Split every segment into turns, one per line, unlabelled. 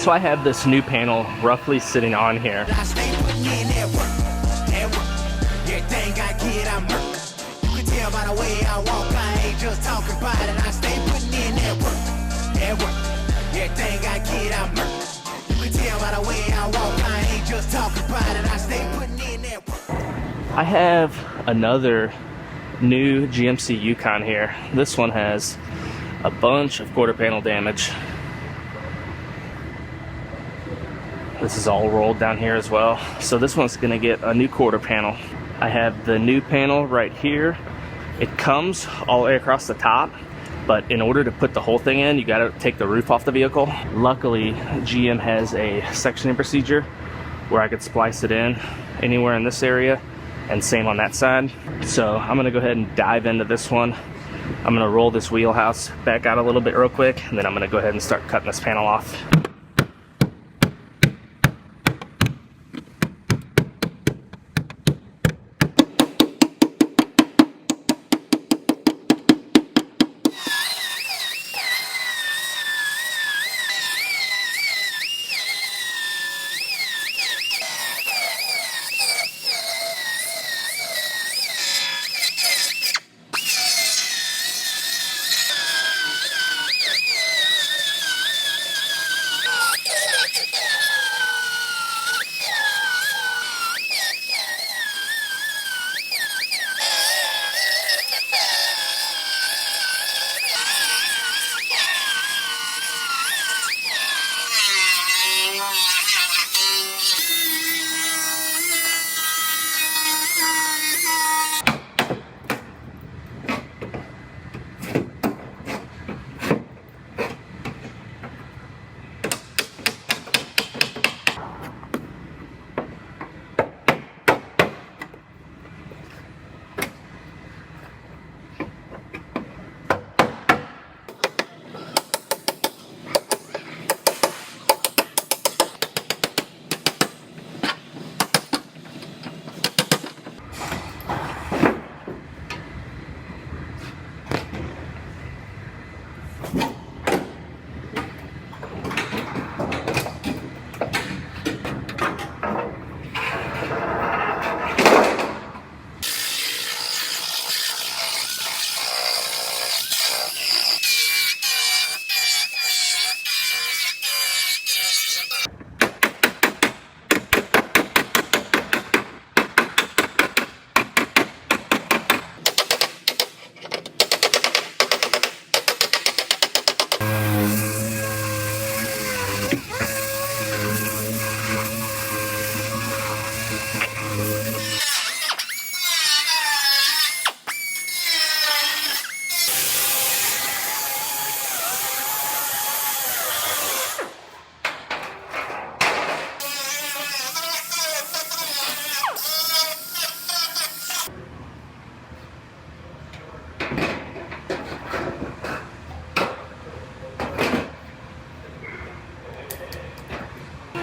So I have this new panel roughly sitting on here. I have another new GMC Yukon here. This one has a bunch of quarter panel damage. This is all rolled down here as well. So this one's gonna get a new quarter panel. I have the new panel right here. It comes all the way across the top, but in order to put the whole thing in, you gotta take the roof off the vehicle. Luckily, GM has a sectioning procedure where I could splice it in anywhere in this area, and same on that side. So I'm gonna go ahead and dive into this one. I'm gonna roll this wheelhouse back out a little bit real quick, and then I'm gonna go ahead and start cutting this panel off.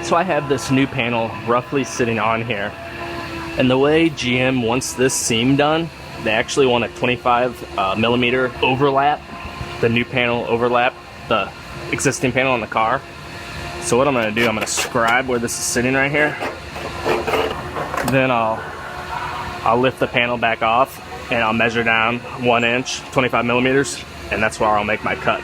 So I have this new panel roughly sitting on here, and the way GM wants this seam done, they actually want a 25 millimeter overlap, the new panel overlap the existing panel on the car. So what I'm going to do, I'm going to scribe where this is sitting right here, then I'll lift the panel back off and I'll measure down 1 inch, 25 millimeters, and that's where I'll make my cut.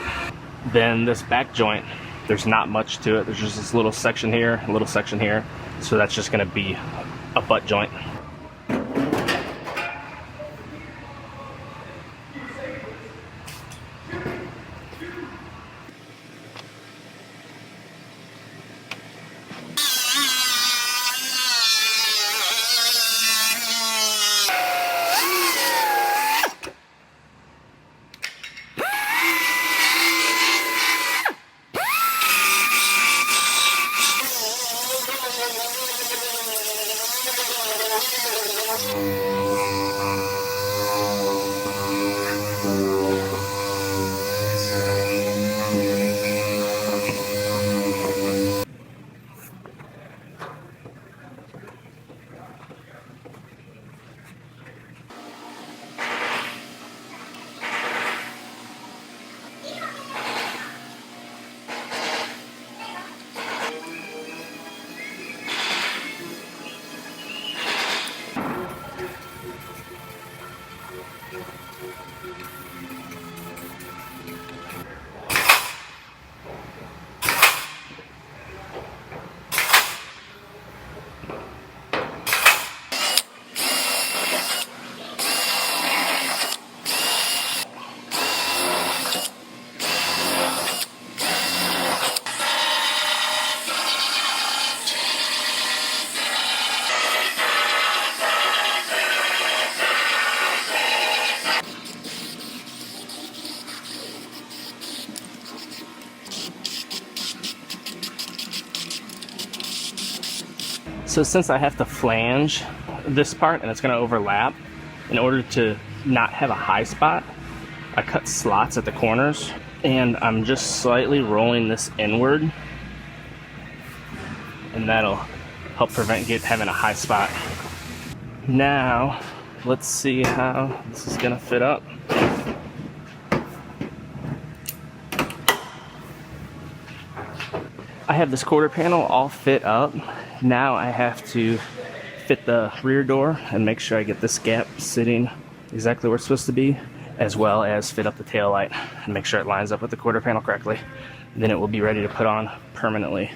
Then this back joint, there's not much to it. There's just this little section here, a little section here. So that's just gonna be a butt joint. So since I have to flange this part and it's going to overlap, in order to not have a high spot, I cut slots at the corners and I'm just slightly rolling this inward, and that'll help prevent having a high spot. Now let's see how this is going to fit up. I have this quarter panel all fit up. Now I have to fit the rear door and make sure I get this gap sitting exactly where it's supposed to be, as well as fit up the tail light and make sure it lines up with the quarter panel correctly. Then it will be ready to put on permanently.